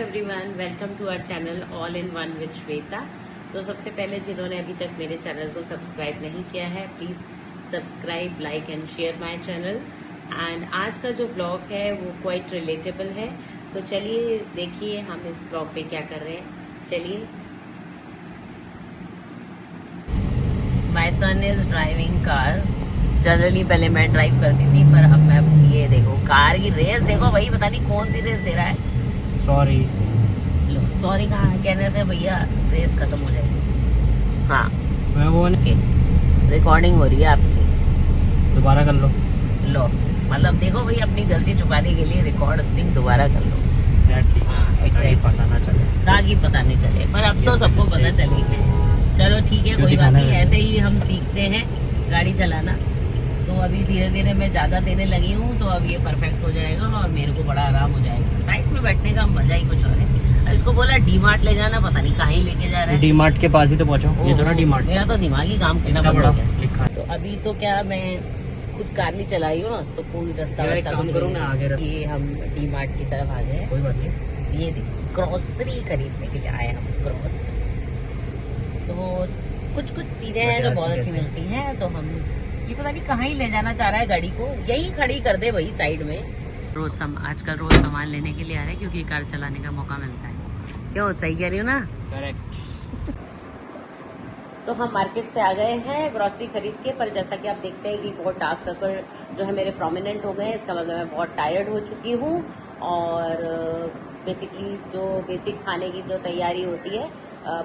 Everyone, welcome to our channel all in one with Shweta. तो सबसे पहले जिन्होंने अभी तक मेरे चैनल को सब्सक्राइब नहीं किया है, please subscribe, like and share my channel. And आज का जो ब्लॉग है वो क्वाइट रिलेटेबल है, तो चलिए देखिए हम इस ब्लॉग पे क्या कर रहे हैं। चलिए। My son is driving car. Generally पहले मैं ड्राइव करती थी, पर अब मैं, ये देखो कार की रेस देखो भाई, पता नहीं कौन सी रेस दे रहा है। सॉरी सॉरी कहाँ कहने से भैया रेस खत्म हो जाएगी। हाँ, मैं वो रिकॉर्डिंग हो रही है आपकी, दोबारा कर लो। मतलब देखो भाई, अपनी गलती छुपाने के लिए रिकॉर्डिंग दोबारा कर लो। एग्जैक्टली। हाँ, एग्जैक्टली पता ना चले। ताकि पता नहीं चले, पर अब तो सबको पता चलेगी। चलो ठीक है, कोई बात नहीं, ऐसे ही हम सीखते हैं गाड़ी चलाना। तो अभी धीरे धीरे मैं ज़्यादा देने लगी हूँ, तो अब ये परफेक्ट हो जाएगा और मेरे को बड़ा आराम हो जाएगा। साइड में बैठने का मजा ही कुछ और है। अब इसको बोला डी मार्ट ले जाना, पता नहीं कहाँ ही लेके जा रहा है। डी मार्ट के पास ही तो पहुँचा। ये तो ना डी मार्ट, मेरा तो दिमाग ही काम करना इतना बंद बड़ा हो गया। लिखा है। तो अभी तो क्या, मैं खुद कार नहीं चलाई हूँ ना, तो कोई रास्ता यार, एक काम करो ना, आगे रख। ये हम डी मार्ट की तरफ आ गए। कोई बात नहीं। ये देखो, ग्रोसरी खरीदने के लिए आए हम। ग्रोसरी तो कुछ चीजें हैं जो बहुत अच्छी मिलती हैं, तो हम ये पता नहीं कहाँ ही ले जाना चाह रहा है गाड़ी को, यही खड़ी कर दे भाई साइड में। रोज हम आजकल रोज सामान लेने के लिए आ रहे हैं, क्योंकि कार चलाने का मौका मिलता है। क्यों, सही कह रही हूँ ना? करेक्ट। तो हम मार्केट से आ गए हैं ग्रोसरी खरीद के, पर जैसा कि आप देखते हैं कि बहुत डार्क सर्कल जो है मेरे प्रोमिनेंट हो गए हैं। इसका मतलब मैं बहुत टायर्ड हो चुकी हूँ, और बेसिकली जो बेसिक खाने की जो तैयारी होती है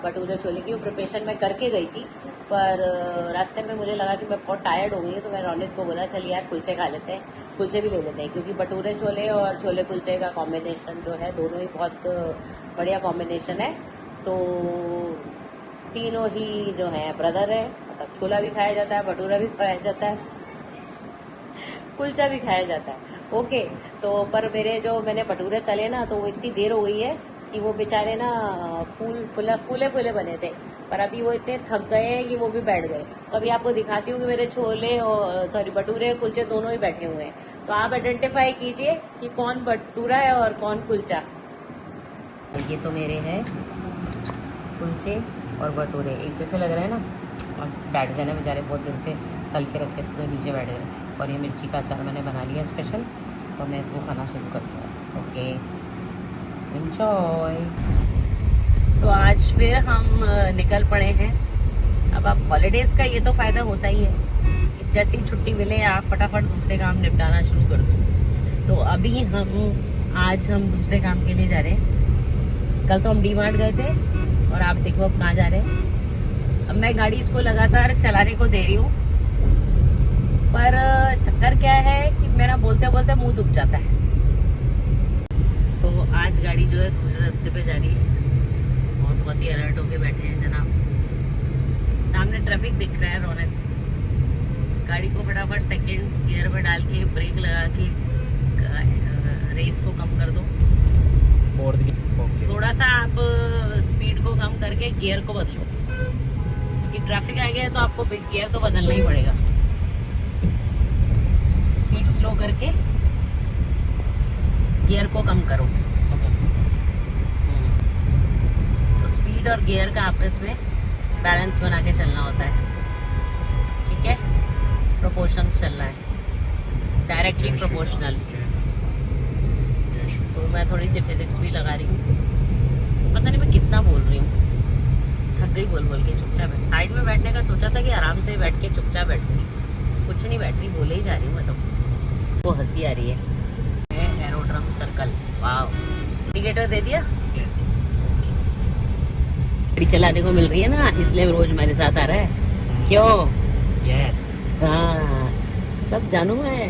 भटूरे छोले की, वो प्रिपरेशन मैं करके गई थी, पर रास्ते में मुझे लगा कि मैं बहुत टायर्ड हो गई हूँ, तो मैं रोनित को बोला चल यार कुलचे खा लेते हैं, कुलचे भी ले लेते हैं, क्योंकि भटूरे छोले और छोले कुलचे का कॉम्बिनेशन जो है, दोनों ही बहुत बढ़िया कॉम्बिनेशन है। तो तीनों ही जो है ब्रदर है, मतलब छोला भी खाया जाता है, भटूरा भी खाया जाता है, कुलचा भी खाया जाता है। ओके, तो पर मेरे जो मैंने भटूरे तले ना, तो वो इतनी देर हो गई है कि वो बेचारे ना फूले बने थे, पर अभी वो इतने थक गए हैं कि वो भी बैठ गए। तो अभी आपको दिखाती हूँ कि मेरे छोले और भटूरे कुलचे दोनों ही बैठे हुए हैं। तो आप आइडेंटिफाई कीजिए कि कौन भटूरा है और कौन कुलचा। ये तो मेरे हैं कुलचे और भटूरे, एक जैसे लग रहे हैं ना, और बैठ गए ना बेचारे, बहुत देर से तल के रखे थे तो नीचे बैठ गए। और ये मिर्ची का अचार मैंने बना लिया स्पेशल, तो मैं इसको खाना शुरू करती हूँ। Okay, enjoy. तो आज फिर हम निकल पड़े हैं। अब आप हॉलीडेज़ का ये तो फ़ायदा होता ही है, जैसे ही छुट्टी मिले आप फटाफट दूसरे काम निपटाना शुरू कर दो। तो अभी आज हम दूसरे काम के लिए जा रहे हैं। कल तो हम डी मार्ट गए थे, और आप देखो अब कहाँ जा रहे हैं। अब मैं गाड़ी इसको लगातार चलाने को दे रही हूँ, पर चक्कर क्या है कि मेरा बोलते बोलते मुंह दुख जाता है। तो आज गाड़ी जो है दूसरे रास्ते पे जा रही है, और बहुत ही अलर्ट होके बैठे हैं जनाब। सामने ट्रैफिक दिख रहा है। रौनक गाड़ी को फटाफट सेकंड गियर में डाल के ब्रेक लगा के रेस को कम कर दो। Fourth gear. थोड़ा सा आप स्पीड को कम करके गियर को बदलो, क्योंकि ट्रैफिक आ गया है तो आपको गियर तो बदलना ही पड़ेगा। स्पीड स्लो करके गियर को कम करो। तो स्पीड और गियर का आपस में बैलेंस बना के चलना होता है, ठीक है? प्रोपोर्शंस चलना है, डायरेक्टली प्रोपोर्शनल। तो मैं थोड़ी सी फिजिक्स भी लगा रही हूँ। पता नहीं मैं कितना बोल रही हूँ, थक गई बोल के। चुपचाप साइड में बैठने का सोचा था कि आराम से बैठ के चुपचाप बैठूंगी, कुछ नहीं बैठ रही, बोले ही जा रही हूँ मैं। तो वो हंसी आ रही है। एरोड्रम सर्कल, वाह। इंडिकेटर दे दिया। गाड़ी चलाने को मिल रही है ना, इसलिए रोज मेरे साथ आ रहा है। क्यों? यस। हाँ, सब जानू मैं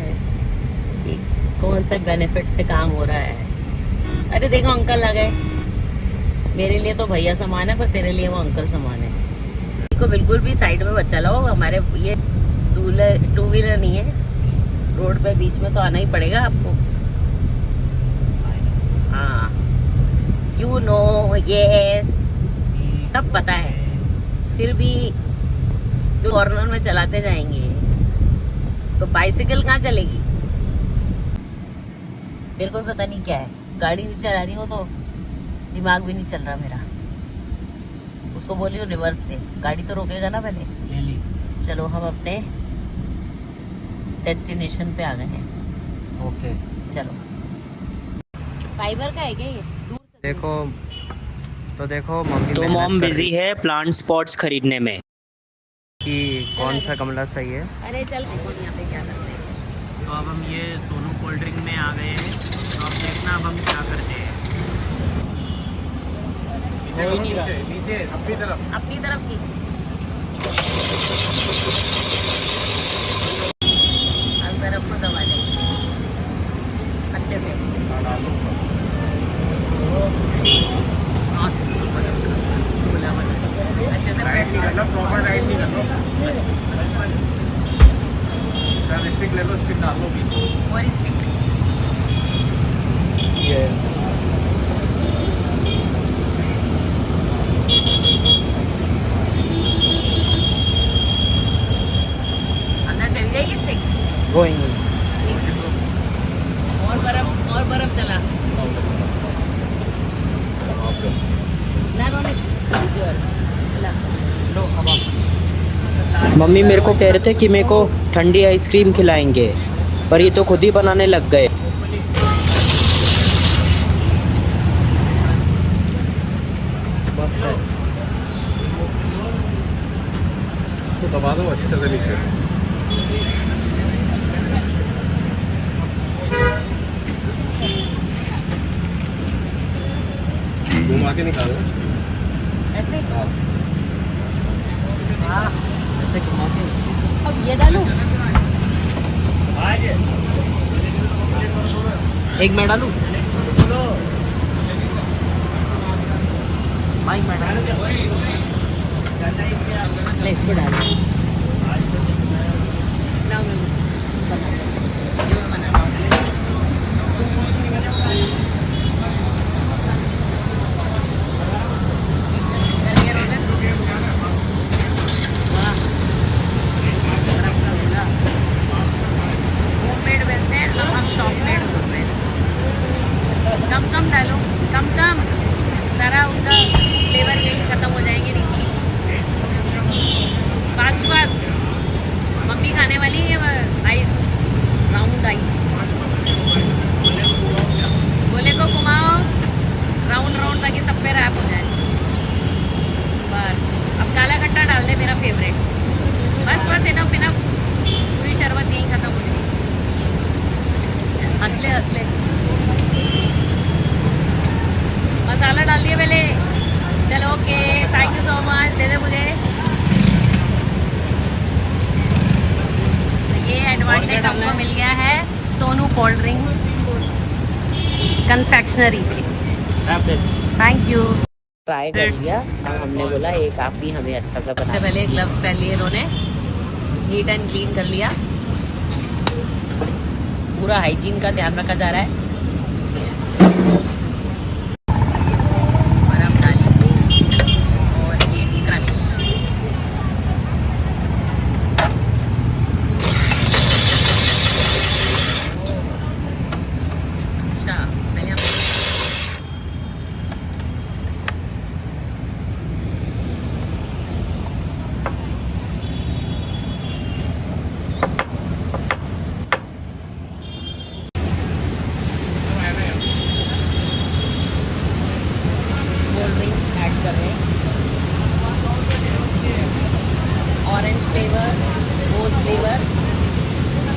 कि कौन सा बेनिफिट से काम हो रहा है। अरे देखो अंकल आ गए। मेरे लिए तो भैया समान है, पर तेरे लिए वो अंकल समान है। को बिल्कुल भी साइड में मत चलाओ, हमारे ये टू व्हीलर नहीं है, रोड पे बीच में तो आना ही पड़ेगा आपको। हाँ, यू नो, यस, सब पता है, फिर भी जो कॉर्नर में चलाते जाएंगे तो बाइसिकल कहाँ चलेगी? मेरे को भी पता नहीं क्या है, गाड़ी नहीं चला रही हो तो दिमाग भी नहीं चल रहा मेरा। उसको बोलियो रिवर्स ले, गाड़ी तो रोकेगा ना पहले। ले ली। चलो हम अपने डेस्टिनेशन पे आ गए हैं। ओके। चलो। फाइबर का है क्या ये? दूर से देखो तो देखो मम्मी तो मेहनत मॉम कर बिजी रही है प्लांट स्पॉट्स खरीदने में। कि कौन सा गमला सही है। अरे चल देखो यहाँ पे क्या करते हैं। तो अब हम ये सोनू कोल्ड ड्रिंक में आ गए हैं। तो अब देखना अब हम क्या करते हैं। नीचे अपनी तरफ। अपनी तरफ खींच। अब बर्फ को दबा दे अच्छे से। हाँ, अच्छे से प्रेस कर। प्रॉपर राइट नहीं कर लो। स्टिक ले लो, स्टिक डाल लो बीच। और स्टिक अंदर चल जाएगी स्टिक। गोइंग। और बर्फ चला। ना नो चला। लो हवा। मम्मी मेरे को कह रहे थे कि मेरे को ठंडी आइसक्रीम खिलाएंगे, पर ये तो खुद ही बनाने लग गए। मस्त है। तो दबा दो अच्छे से नीचे। घुमा के निकालो। ऐसे हाँ ऐसे घुमा के। अब ये डालूं। एक मैं डालूं। भाई मैं डालूं। ले इसको डाल। ना मैं बना ये मैं बना रहा हूँ। करके रोने। वाह। होममेड बनते हैं, अब हम शॉप मेड हो रहे हैं। कम कम डालो, कम कम। सारा उनका फ्लेवर यही खत्म हो जाएंगे नहीं। Fast fast. मम्मी खाने वाली है आइस, राउंड आइस। गोले को घुमाओ राउंड राउंड ताकि सब पे रैप हो जाए। बस अब काला खट्टा डाल दे, मेरा फेवरेट। बस बस इनफ इनफ। पूरी शरबत यहीं खत्म हो जाएगी। हंसले हंसले। मसाला डाल दिया पहले। चलो okay, thank you so much. दे दे मुझे। ये एडवांटेज हमको मिल गया है सोनू कोल्ड ड्रिंक कन्फेक्शनरी पे। Thank you. ट्राई कर लिया। अब हमने बोला एक आप भी हमें अच्छा सा बना। सबसे पहले ग्लव्स पहन लिए इन्होंने, नीट एंड क्लीन कर लिया। पूरा हाइजीन का ध्यान रखा जा रहा है। बर्फ डाली और ये क्रश। अच्छा पहले हम कोल्ड ड्रिंक्स ऐड कर रहे हैं। Orange flavour, rose flavour,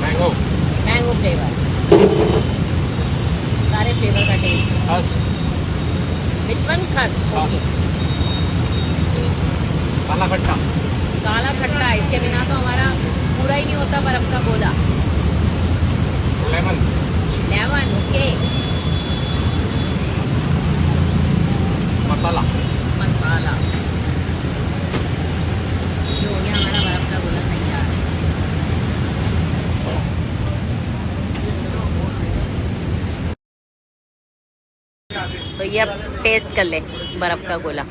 mango. Mango flavour, सारे फ्लेवर का टेस्ट। बस विच वन? खस। ओके। काला खट्टा। काला खट्टा, इसके बिना तो हमारा पूरा ही नहीं होता बर्फ का गोला। लेमन। लेमन। ओके। मसाला। मसाला। ये हो गया हमारा बर्फ का गोला तैयार। तो ये अब टेस्ट कर ले बर्फ का गोला।